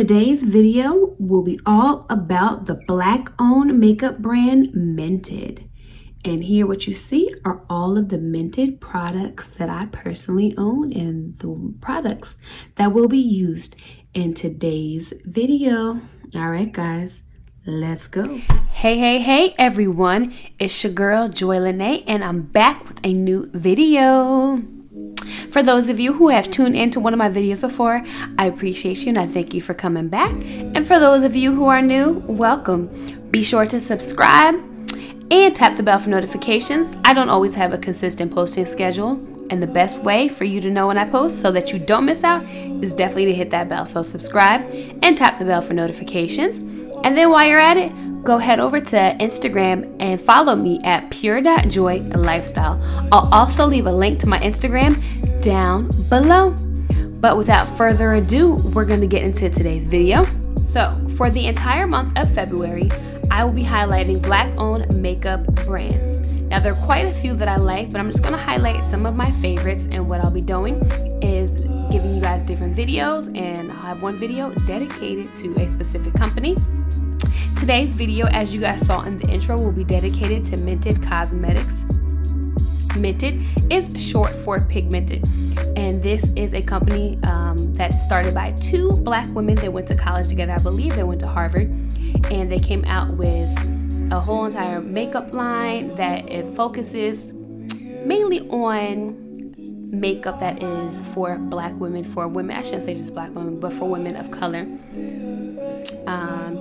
Today's video will be all about the Black-owned makeup brand Mented. And here what you see are all of the Mented products that I personally own and the products that will be used in today's video. All right, guys, let's go. Hey, everyone. It's your girl, Joy Lene, and I'm back with a new video. For those of you who have tuned into one of my videos before, I appreciate you and I thank you for coming back. And for those of you who are new, welcome. Be sure to subscribe and tap the bell for notifications. I don't always have a consistent posting schedule, and the best way for you to know when I post so that you don't miss out is definitely to hit that bell. So subscribe and tap the bell for notifications. And then while you're at it, go head over to Instagram and follow me at pure.joylifestyle. I'll also leave a link to my Instagram down below. But without further ado, we're going to get into today's video. So for the entire month of February, I will be highlighting Black-owned makeup brands. Now there are quite a few that I like, but I'm just going to highlight some of my favorites, and what I'll be doing is giving you guys different videos, and I'll have one video dedicated to a specific company. Today's video, as you guys saw in the intro, will be dedicated to Mented Cosmetics. Mented is short for pigmented, and this is a company that started by two Black women. They went to college together. I believe they went to Harvard, and they came out with a whole entire makeup line that it focuses mainly on makeup that is for Black women, for women, I shouldn't say just Black women, but for women of color.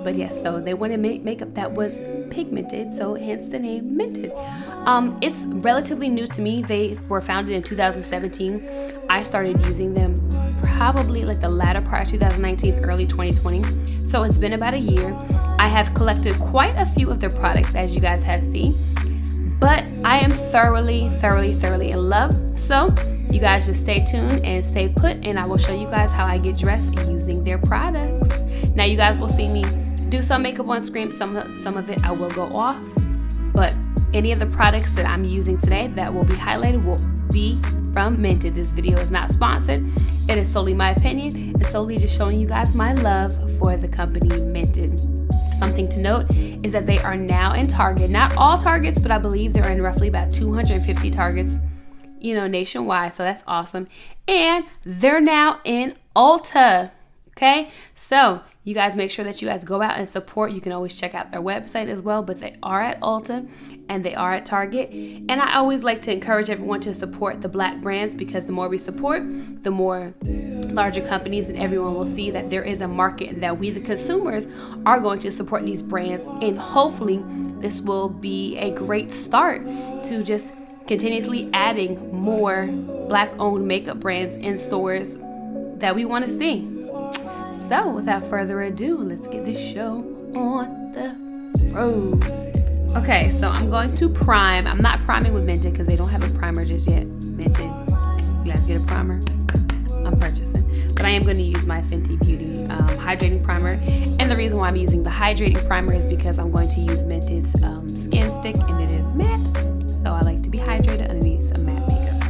But yes, so they wanted to make makeup that was pigmented, so hence the name Mented. It's relatively new to me. They were founded in 2017. I started using them probably like the latter part of 2019, early 2020. So it's been about a year. I have collected quite a few of their products, as you guys have seen, but I am thoroughly in love. So you guys just stay tuned and stay put, and I will show you guys how I get dressed using their products. Now you guys will see me do some makeup on screen, some of it I will go off, but any of the products that I'm using today that will be highlighted will be from Mented. This video is not sponsored. It is solely my opinion. It's solely just showing you guys my love for the company Mented. Something to note is that they are now in Target. Not all Targets, but I believe they're in roughly about 250 Targets, nationwide. So that's awesome. And they're now in Ulta. Okay, so you guys make sure that you guys go out and support. You can always check out their website as well, but they are at Ulta and they are at Target. And I always like to encourage everyone to support the Black brands, because the more we support, the more larger companies and everyone will see that there is a market and that we, the consumers, are going to support these brands. And hopefully this will be a great start to just continuously adding more Black-owned makeup brands in stores that we want to see. So without further ado, let's get this show on the road. Okay, so I'm going to prime. I'm not priming with Mented because they don't have a primer just yet. Mented, you guys get a primer? I'm purchasing. But I am going to use my Fenty Beauty Hydrating Primer. And the reason why I'm using the Hydrating Primer is because I'm going to use Mented's Skin Stick, and it is matte. So I like to be hydrated underneath some matte makeup.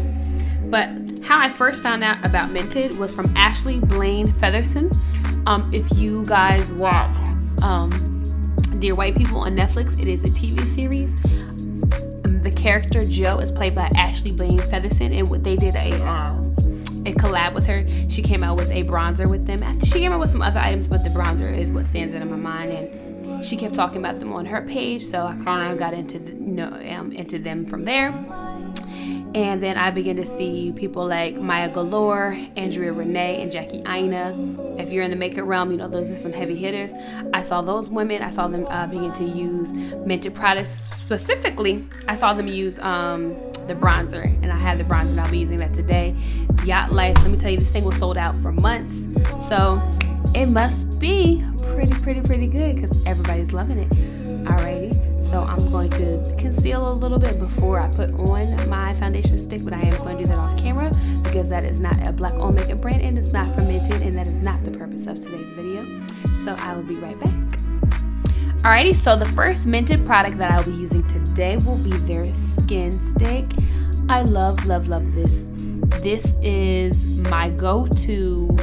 But how I first found out about Mented was from Ashley Blaine Featherson. If you guys watch Dear White People on Netflix, it is a TV series. The character Jo is played by Ashley Blaine Featherson, and they did a collab with her. She came out with a bronzer with them. She came out with some other items, but the bronzer is what stands out in my mind, and she kept talking about them on her page, so I kind of got into into them from there. And then I began to see people like Maya Galore, Andrea Renee, and Jackie Aina. If you're in the makeup realm, those are some heavy hitters. I saw those women. I saw them begin to use Mented products. Specifically, I saw them use the bronzer, and I had the bronzer, and I'll be using that today. Yacht Life. Let me tell you, this thing was sold out for months, so it must be pretty good because everybody's loving it. Alrighty. So I'm going to conceal a little bit before I put on my foundation stick, but I am going to do that off camera because that is not a Black-owned makeup brand, and it's not from Mented, and that is not the purpose of today's video. So I will be right back. Alrighty, so the first Mented product that I'll be using today will be their Skin Stick. I love this. This is my go-to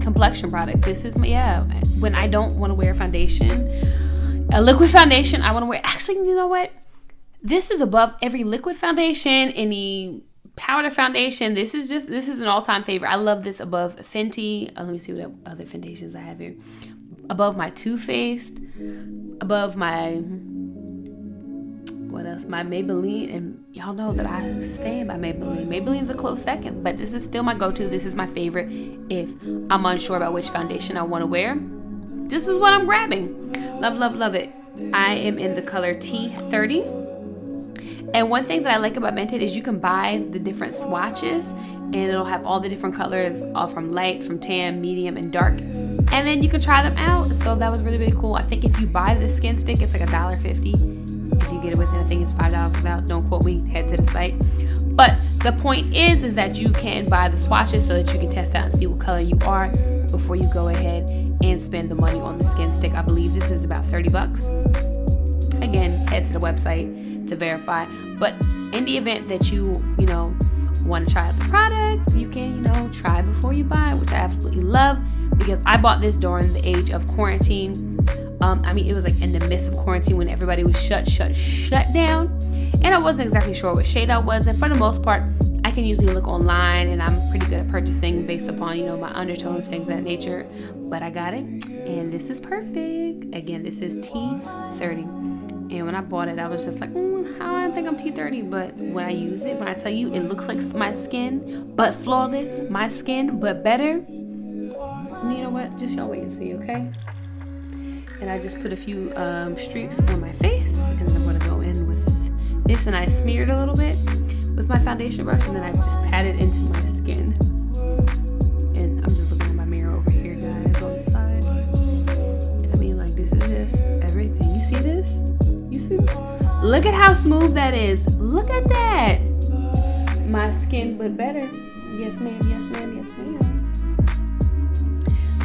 complexion products. This is my, yeah, when I don't want to wear foundation, a liquid foundation, I want to wear, actually, you know what? This is above every liquid foundation, any powder foundation. This is an all-time favorite. I love this above Fenty. Let me see what other foundations I have here. Above my Too Faced, above my, what else? My Maybelline, and y'all know that I stand by Maybelline. Maybelline's a close second, but this is still my go-to. This is my favorite if I'm unsure about which foundation I want to wear. This is what I'm grabbing. Love, love, love it. I am in the color T30. And one thing that I like about Mented is you can buy the different swatches and it'll have all the different colors, all from light, from tan, medium, and dark. And then you can try them out. So that was really, really cool. I think if you buy the skin stick, it's like $1.50. If you get it within, I think it's $5 without. Don't quote me, head to the site. But the point is that you can buy the swatches so that you can test out and see what color you are before you go ahead and spend the money on the skin stick. I believe this is about $30. Again, head to the website to verify. But in the event that you want to try out the product, you can, try before you buy, which I absolutely love because I bought this during the age of quarantine. I mean, it was like in the midst of quarantine when everybody was shut down. And I wasn't exactly sure what shade I was. And for the most part, I can usually look online and I'm pretty good at purchasing based upon, my undertones, things of that nature. But I got it. And this is perfect. Again, this is T30. And when I bought it, I was just like, I don't think I'm T30. But when I use it, when I tell you, it looks like my skin, but flawless. My skin, but better. And you know what? Just y'all wait and see, okay? And I just put a few streaks on my face. And then I'm going to go in with this. And I smeared a little bit with my foundation brush. And then I just pat it into my skin. And I'm just looking at my mirror over here, guys, on the side. And I mean, like, this is just everything. You see this? You see this? Look at how smooth that is. Look at that. My skin, but better. Yes, ma'am. Yes, ma'am. Yes, ma'am.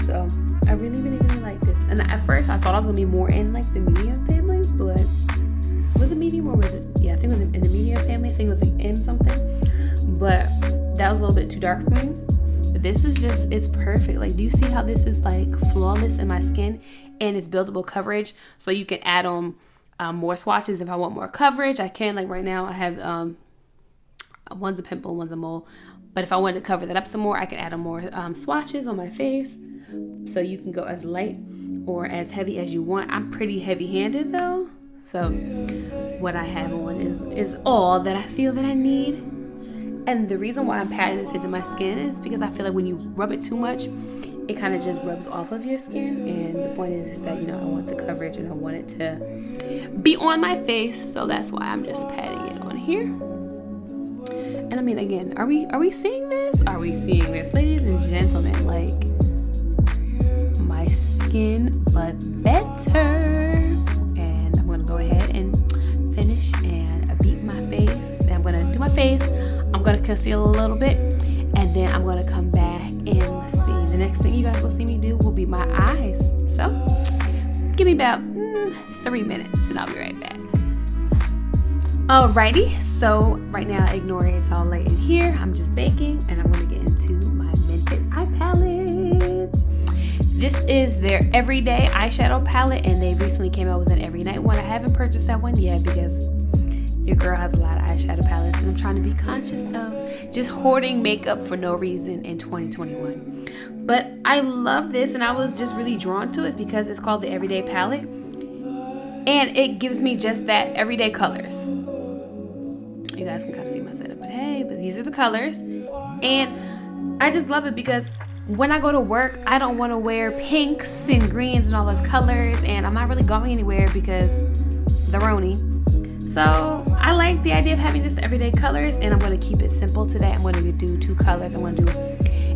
So I really, really, really like this. And at first I thought I was gonna be more in like the medium family, but was it medium or was it? Yeah, I think it was in the medium family. I think it was like M something, but that was a little bit too dark for me. But this is just, it's perfect. Like, do you see how this is like flawless in my skin and it's buildable coverage? So you can add on more swatches if I want more coverage. I can, like right now I have one's a pimple, one's a mole. But if I wanted to cover that up some more, I can add on more swatches on my face. So you can go as light or as heavy as you want. I'm pretty heavy-handed though. So what I have on is all that I feel that I need. And the reason why I'm patting this into my skin is because I feel like when you rub it too much, it kind of just rubs off of your skin. And the point is that, I want the coverage and I want it to be on my face. So that's why I'm just patting it on here. And I mean, again, are we seeing this? Are we seeing this? Ladies and gentlemen, like, my skin, but better. And I'm going to go ahead and finish and beat my face. And I'm going to do my face. I'm going to conceal a little bit. And then I'm going to come back and let's see. The next thing you guys will see me do will be my eyes. So give me about 3 minutes and I'll be right back. Alrighty, so right now ignore it, it's all late in here. I'm just baking and I'm going to get into my Mented eye palette. This is their everyday eyeshadow palette and they recently came out with an every night one. I haven't purchased that one yet because your girl has a lot of eyeshadow palettes and I'm trying to be conscious of just hoarding makeup for no reason in 2021. But I love this and I was just really drawn to it because it's called the everyday palette and it gives me just that everyday colors. You guys can kind of see my setup, but hey, but these are the colors. And I just love it because when I go to work, I don't want to wear pinks and greens and all those colors. And I'm not really going anywhere because the Roni. So I like the idea of having just everyday colors. And I'm going to keep it simple today. I'm going to do 2 colors. I'm going to do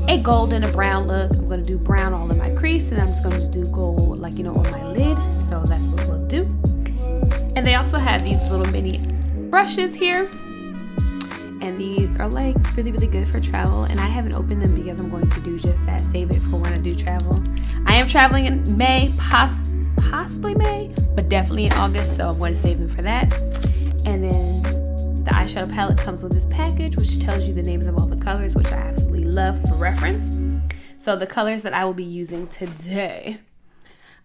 a gold and a brown look. I'm going to do brown all in my crease. And I'm just going to do gold, like, on my lid. So that's what we'll do. And they also have these little mini brushes here. And these are like really, really good for travel. And I haven't opened them because I'm going to do just that. Save it for when I do travel. I am traveling in May, possibly May, but definitely in August. So I'm going to save them for that. And then the eyeshadow palette comes with this package, which tells you the names of all the colors, which I absolutely love for reference. So the colors that I will be using today,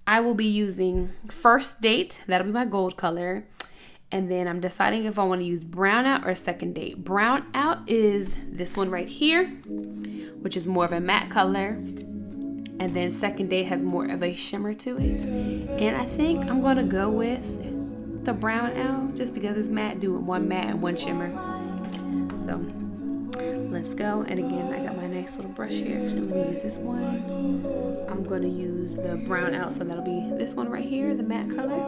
I will be using First Date. That'll be my gold color. And then I'm deciding if I want to use Brown Out or Second Date. Brown Out is this one right here, which is more of a matte color. And then Second Date has more of a shimmer to it. And I think I'm going to go with the Brown Out just because it's matte, doing one matte and one shimmer. So let's go. And again, I got my nice little brush here. Actually, let me use this one. I'm going to use the Brown Out, so that'll be this one right here, the matte color.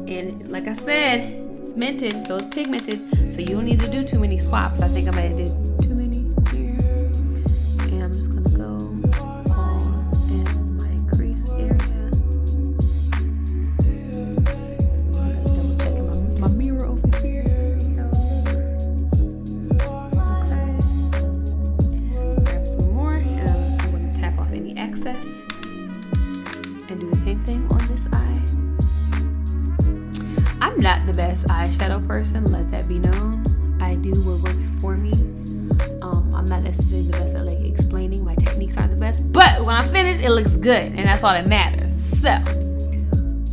And like I said, it's Mented, so it's pigmented, so you don't need to do too many swaps. I think I might have did too many here. And I'm just gonna go all in my crease area. I'm just double checking my mirror over here. Okay. Grab some more, and I'm gonna tap off any excess. And do the same thing on this eye. I'm not the best eyeshadow person, let that be known. I do what works for me. I'm not necessarily the best at like explaining. My techniques aren't the best, but when I finish, it looks good, and that's all that matters. So,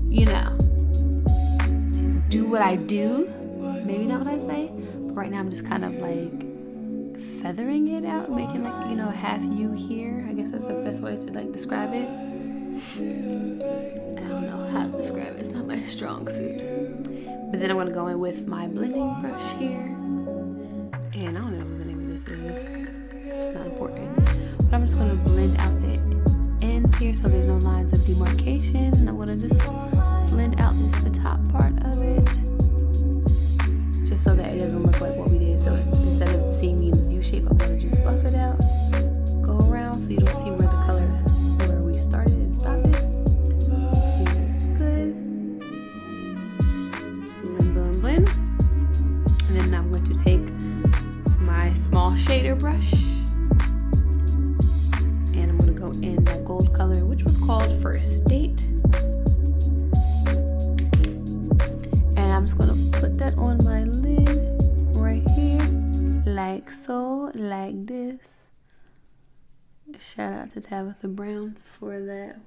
you know, do what I do. Maybe not what I say, but right now I'm just kind of like feathering it out, making like, you know, a half U here. I guess that's the best way to like describe it. I don't know how to describe it. It's not my strong suit. But then I'm going to go in with my blending brush here. And I don't know what the name of this is. It's not important. But I'm just going to blend out the ends here so there's no lines of demarcation. And I'm going to just blend out the top part of it. Just so that it doesn't look like what we did. So instead of seeing me in this U shape, I'm going to just buff it out. Go around so you don't see where the colors, where we started and stopped it. And then I'm going to take my small shader brush and I'm going to go in that gold color, which was called First Date. And I'm just going to put that on my lid right here, like so, like this. Shout out to Tabitha Brown for that.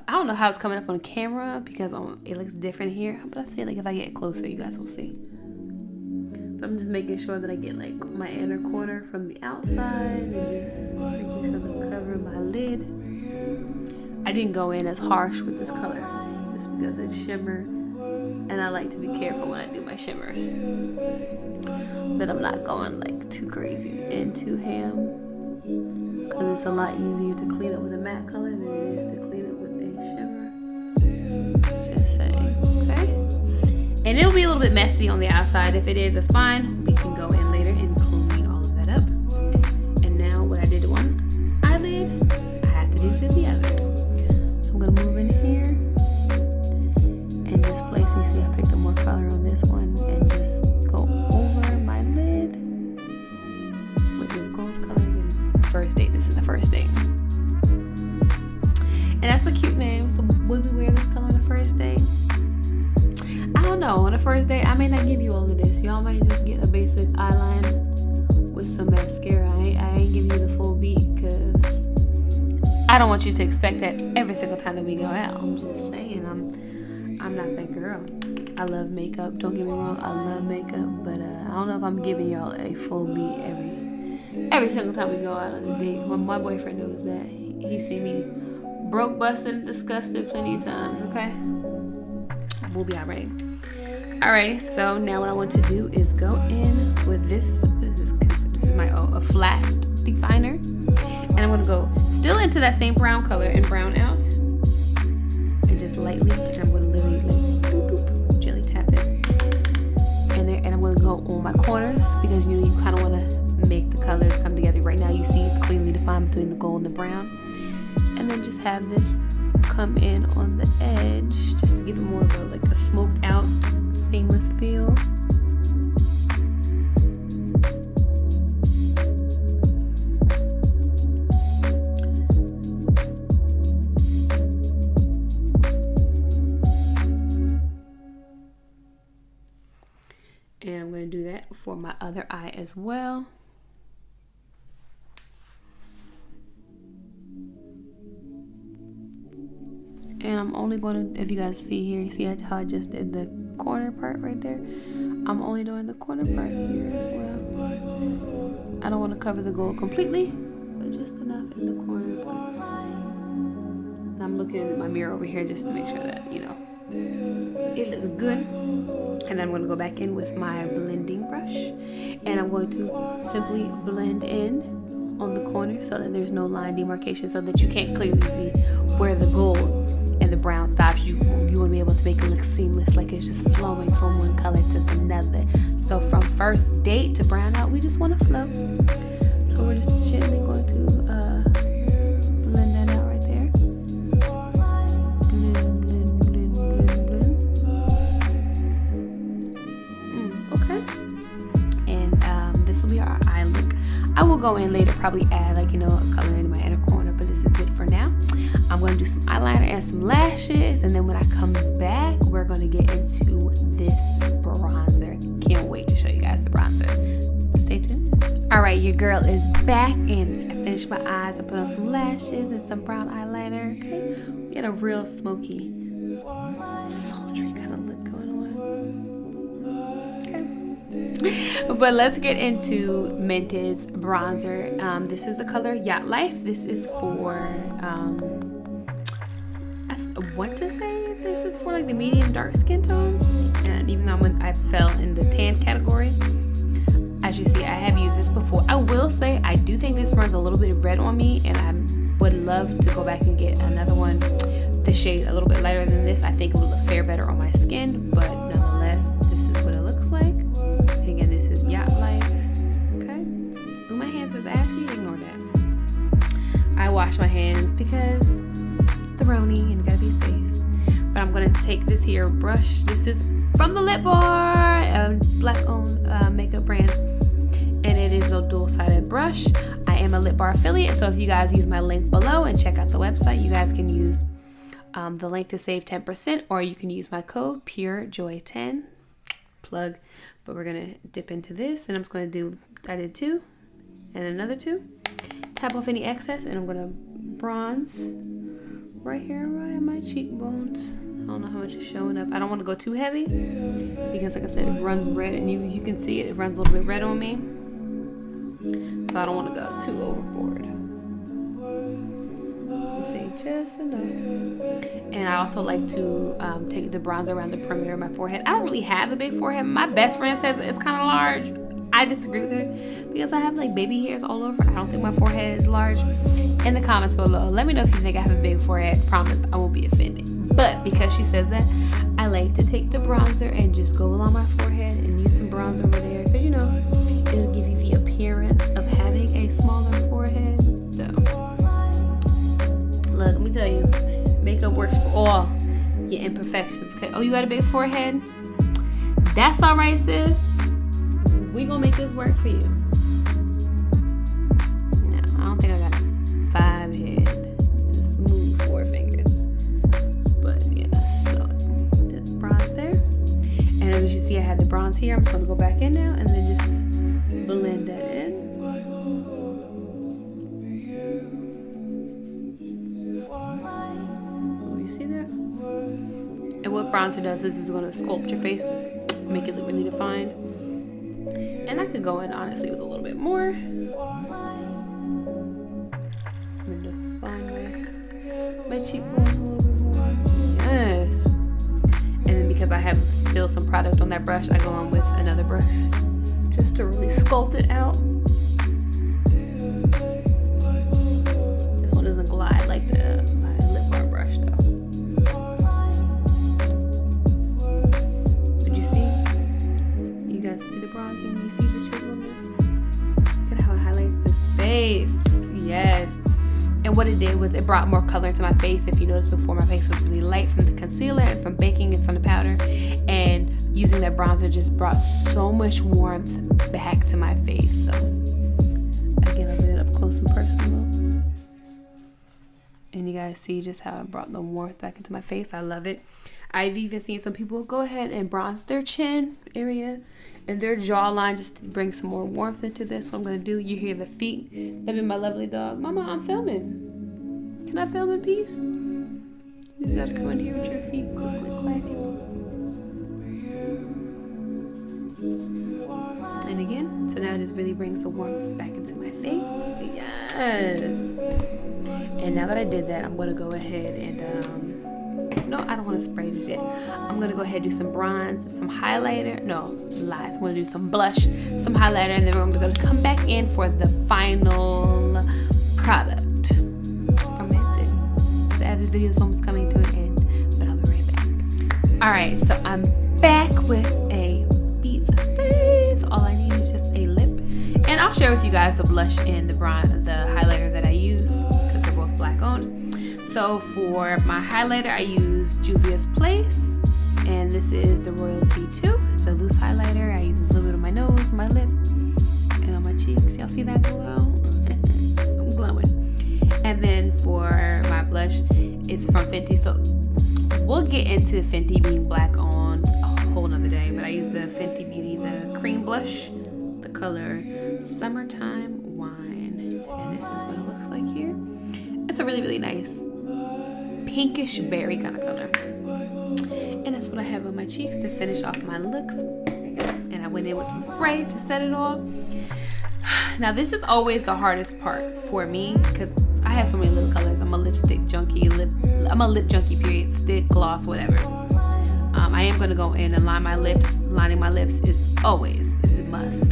I don't know how it's coming up on camera because it looks different here, but I feel like if I get closer, you guys will see. But I'm just making sure that I get like my inner corner from the outside and just making sure to cover my lid. I didn't go in as harsh with this color just because it's shimmer, and I like to be careful when I do my shimmers that I'm not going like too crazy and too ham, because it's a lot easier to clean up with a matte color than it is to clean up with shimmer. Just saying, okay? And it'll be a little bit messy on the outside. If it is, that's fine. We can go in later and clean all of that up. And now what I did to one eyelid, I have to do to the other. So I'm gonna move in here and just place, you see I picked up more color on this one, and just go over my lid with this gold color again. First Date, this is the First Date. And that's a cute name. So would we wear this color on the first date? I don't know. On the first date, I may not give you all of this. Y'all might just get a basic eyeliner with some mascara. I ain't giving you the full beat because I don't want you to expect that every single time that we go out. I'm just saying, I'm not that girl. I love makeup. Don't get me wrong. I love makeup, but I don't know if I'm giving y'all a full beat every single time we go out on a date. Well, my boyfriend knows that. He see me broke, busted, and disgusted plenty of times, okay? We'll be alright. Alrighty, so now what I want to do is go in with this. What is this? This is my a flat definer. And I'm going to go still into that same brown color and Brown Out. And just lightly, and I'm going to literally like, boop, boop, gently tap it. And there, and I'm going to go on my corners because, you know, you kind of want to make the colors come together. Right now you see it's clearly defined between the gold and the brown. And then just have this come in on the edge just to give it more of a like a smoked out seamless feel. And I'm going to do that for my other eye as well. And I'm only going to, if you guys see here, you see how I just did the corner part right there? I'm only doing the corner part here as well. I don't want to cover the gold completely, but just enough in the corner parts. And I'm looking at my mirror over here just to make sure that, you know, it looks good. And then I'm going to go back in with my blending brush, and I'm going to simply blend in on the corner so that there's no line demarcation, so that you can't clearly see where the gold and the brown stops. You want to be able to make it look seamless, like it's just flowing from one color to another. So from first date to brown out, we just want to flow. So we're just gently going to blend that out right there. Blend, blend, blend, blend, blend. Okay. And this will be our eye look. I will go in later, probably add, like, you know, a color in my inner corner, but this is it for now. I'm going to do some eyeliner and some lashes, and then when I come back, we're going to get into this bronzer. Can't wait to show you guys the bronzer. Stay tuned. All right, your girl is back, and I finished my eyes. I put on some lashes and some brown eyeliner. Okay, we got a real smoky, sultry kind of look going on. Okay, but let's get into Mented's bronzer. This is the color Yacht Life. This is for I want to say this is for like the medium dark skin tones, and even though I fell in the tan category, as you see, I have used this before. I will say I do think this runs a little bit red on me, and I would love to go back and get another one, the shade a little bit lighter than this. I think it would fare better on my skin, but nonetheless, this is what it looks like. Again, this is Yacht Life. Okay. Ooh, my hands is ashy. Ignore that. I wash my hands because throwny and gotta be safe. But I'm gonna take this here brush. This is from the Lip Bar, a black-owned makeup brand, and it is a dual-sided brush. I am a Lip Bar affiliate, so if you guys use my link below and check out the website, you guys can use the link to save 10%, or you can use my code PureJoy10. Plug. But we're gonna dip into this, and I'm just gonna do. I did 2, and another 2. Tap off any excess, and I'm gonna bronze right here, right on my cheekbones. I don't know how much is showing up. I don't want to go too heavy because, like I said, it runs red, and you can see it. It runs a little bit red on me, so I don't want to go too overboard. You see, just enough. And I also like to take the bronzer around the perimeter of my forehead. I don't really have a big forehead. My best friend says it's kind of large. I disagree with her because I have like baby hairs all over. I don't think my forehead is large. In the comments below, let me know if you think I have a big forehead. Promise I won't be offended. But because she says that, I like to take the bronzer and just go along my forehead and use some bronzer over there, because, you know, it'll give you the appearance of having a smaller forehead. So, look, let me tell you, makeup works for all your imperfections. Okay? Oh, you got a big forehead? That's all right, sis. We gonna make this work for you. No, I don't think I got a 5 head, smooth 4 fingers. But yeah, so just bronze there. And as you see, I had the bronze here. I'm just gonna go back in now and then just blend that in. Oh, you see that? And what bronzer does is gonna sculpt your face, make it look really defined. And I could go in, honestly, with a little bit more. I'm going to define my cheekbones a little bit more. Yes. And then because I have still some product on that brush, I go on with another brush just to really sculpt it out. This one doesn't glide like my Lip Bar brush, though. See the bronzing? You see the chiselness? Look at how it highlights this face. Yes. And what it did was it brought more color into my face. If you noticed before, my face was really light from the concealer and from baking and from the powder. And using that bronzer just brought so much warmth back to my face. So again, I'll get it up close and personal. And you guys see just how it brought the warmth back into my face. I love it. I've even seen some people go ahead and bronze their chin area and their jawline just to bring some more warmth into this. What I'm going to do, you hear the feet. That'd be my lovely dog. Mama, I'm filming. Can I film in peace? You just gotta come in here with your feet quickly clacking. And again, so now it just really brings the warmth back into my face. Yes. And now that I did that, I'm gonna go ahead and no, I don't want to spray just yet. I'm gonna go ahead and do some bronze, some highlighter. No, lies. I'm gonna do some blush, some highlighter, and then I'm gonna come back in for the final product from Mented. So as this video is almost coming to an end, but I'll be right back. All right, so I'm back with a beat face. All I need is just a lip, and I'll share with you guys the blush and the bronze, the highlighter that I use because they're both black owned. So for my highlighter, I use Juvia's Place, and this is the Royalty 2. It's a loose highlighter. I use a little bit on my nose, my lip, and on my cheeks. Y'all see that glow? I'm glowing. And then for my blush, it's from Fenty. So we'll get into Fenty being black on a whole nother day, but I use the Fenty Beauty, the cream blush, the color Summertime Wine, and this is what it looks like here. It's a really, really nice pinkish berry kind of color, and that's what I have on my cheeks to finish off my looks. And I went in with some spray to set it off. Now this is always the hardest part for me because I have so many lip colors. I'm a lipstick junkie, I'm a lip junkie period, stick, gloss, whatever. I am going to go in and line my lips. Lining my lips is a must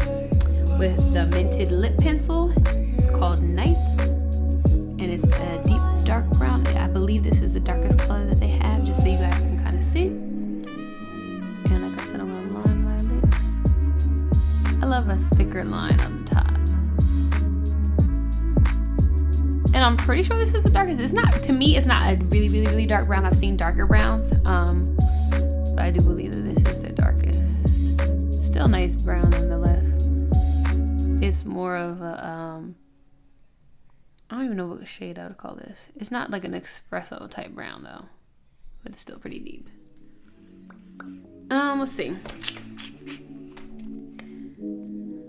with the Mented lip pencil. It's called Night, and it's a deep dark brown. I believe this is the darkest color that they have, just so you guys can kind of see. And like I said, I'm gonna line my lips. I love a thicker line on the top, and I'm pretty sure this is the darkest. It's not, to me, it's not a really, really, really dark brown. I've seen darker browns, but I do believe that this is the darkest. Still nice brown nonetheless. It's more of a I don't even know what shade I would call this. It's not like an espresso type brown though, but it's still pretty deep. Let's see.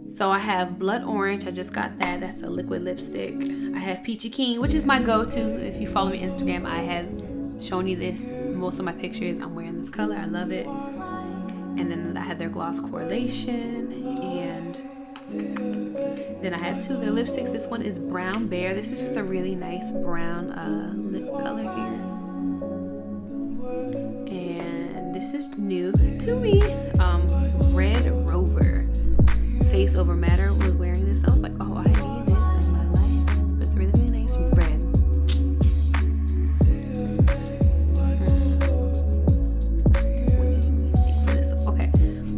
So I have Blood Orange. I just got that. That's a liquid lipstick. I have Peachy Keen, which is my go-to. If you follow me on Instagram, I have shown you this. Most of my pictures, I'm wearing this color. I love it. And then I have their Gloss Correlation, and then I have two of their lipsticks. This one is Brown Bear. This is just a really nice brown lip color here. And this is new to me. Red Rover. Face Over Matter was wearing this. I was like, oh, I need this in my life. But it's really, really nice red. Okay.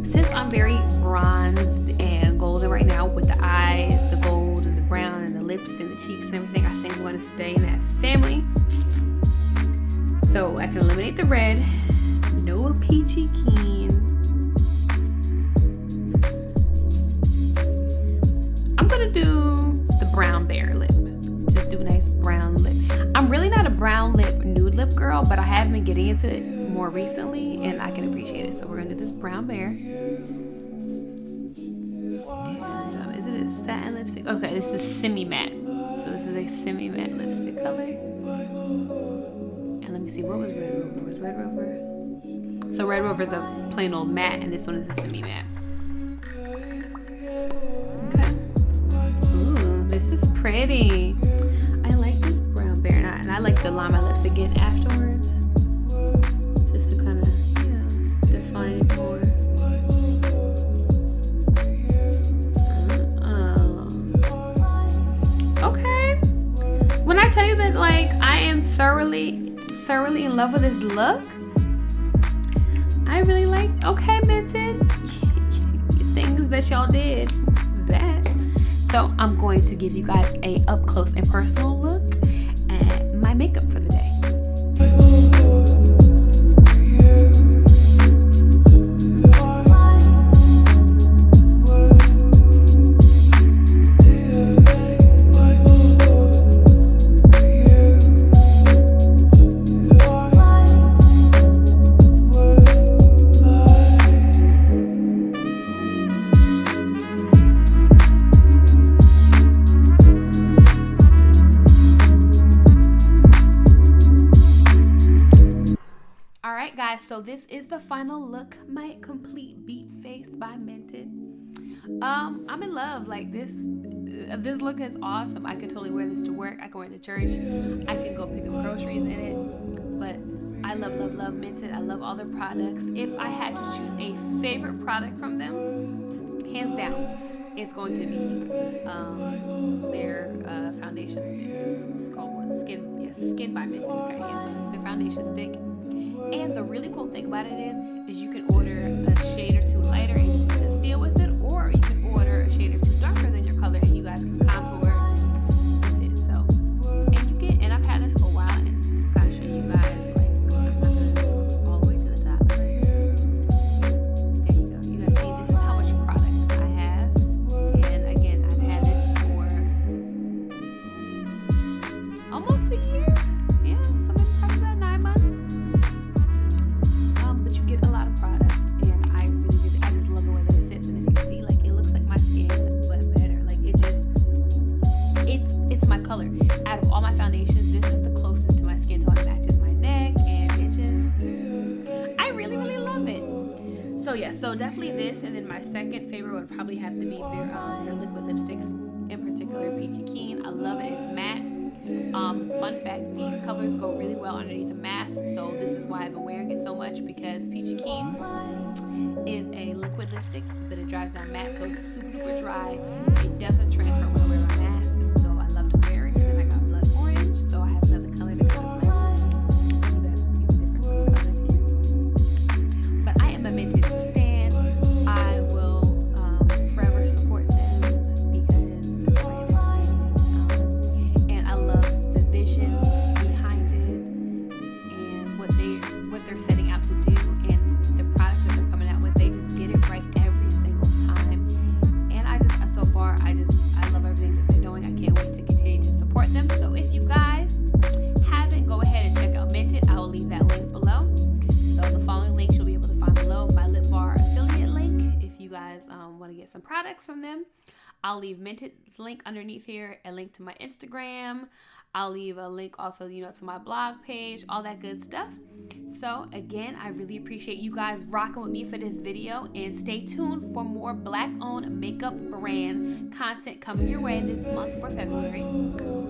Since I'm very bronzed and golden right now with the eyes, the gold and the brown and the lips and the cheeks and everything, I think I'm going to stay in that family. So I can eliminate the red. No Peachy Keen. I'm going to do the Brown Bear lip. Just do a nice brown lip. I'm really not a brown lip, nude lip girl, but I have been getting into it more recently and I can appreciate it. So we're going to do this Brown Bear. And is it a satin lipstick? Okay, this is semi-matte. So this is a semi-matte lipstick color. And let me see, where was Red Rover? Where's Red Rover? So Red Rover is a plain old matte and this one is a semi-matte. Okay. Ooh, this is pretty. I like this Brown Bear, and I like to line my lips again afterwards, just to kind of, define it more. Okay. When I tell you that, like, I am thoroughly in love with this look, I really like. Okay, Mented, things that y'all did. That. So I'm going to give you guys a up close and personal look at my makeup for the day. Alright guys, so this is the final look, my complete beat face by Mented. I'm in love. Like this look is awesome. I could totally wear this to work. I can wear it to church. I can go pick up groceries in it. But I love Mented. I love all their products. If I had to choose a favorite product from them, hands down, it's going to be their foundation stick. It's called what? Skin by Mented. Okay, yeah, so it's their foundation stick. And the really cool thing about it is you can order a shade or two lighter and you can conceal with it, or you can order a shade or two darker than your color and you guys can contour with it. So, and I've had this for a while and just gotta show you guys. Like, I'm not gonna swoop all the way to the top. There you go. You guys see, this is how much product I have. And again, I've had this for almost a year. Yeah, something probably about 9 months. But you get a lot of product, and I just love the way that it sits. And if you see, like, it looks like my skin, but better. Like, it's my color. Out of all my foundations, this is the closest to my skin tone. It matches my neck, and I really love it. So yeah, so definitely this, and then my second favorite would probably have to be their liquid lipsticks, in particular Peachy Keen. I love it. It's matte. Fun fact, these colors go really well underneath a mask, so this is why I've been wearing it so much, because Peachy Keen is a liquid lipstick, but it dries down matte, so it's super duper dry. It doesn't transfer when I wear my mask, so I love to wear it. And then I got blood orange, so I have another color that goes with it. You guys can see the different colors here. But I am a Mented stan. I will forever support them because this brand is amazing. And I love the vision behind it and what they're setting out to do, and the products that they're coming out with. They just get it right every single time. And I love everything that they're doing. I can't wait to continue to support them. So if you guys haven't, go ahead and check out Mented. I will leave that link below. So the following links you'll be able to find below. My lip bar affiliate link if you guys want to get some products from them. I'll leave Mented's link underneath here, a link to my Instagram. I'll leave a link also, to my blog page, all that good stuff. So again, I really appreciate you guys rocking with me for this video, and stay tuned for more Black-owned makeup brand content coming your way this month for February,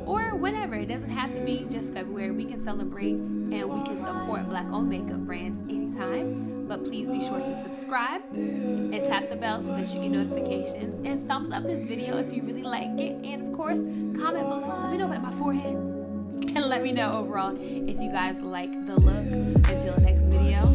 or whenever. It doesn't have to be just February. We can celebrate and we can support Black-owned makeup brands anytime. But please be sure to subscribe and tap the bell so that you get notifications, and thumbs up this video if you really like it, and of course comment below. Let me know about my forehead, and let me know overall if you guys like the look. Until the next video,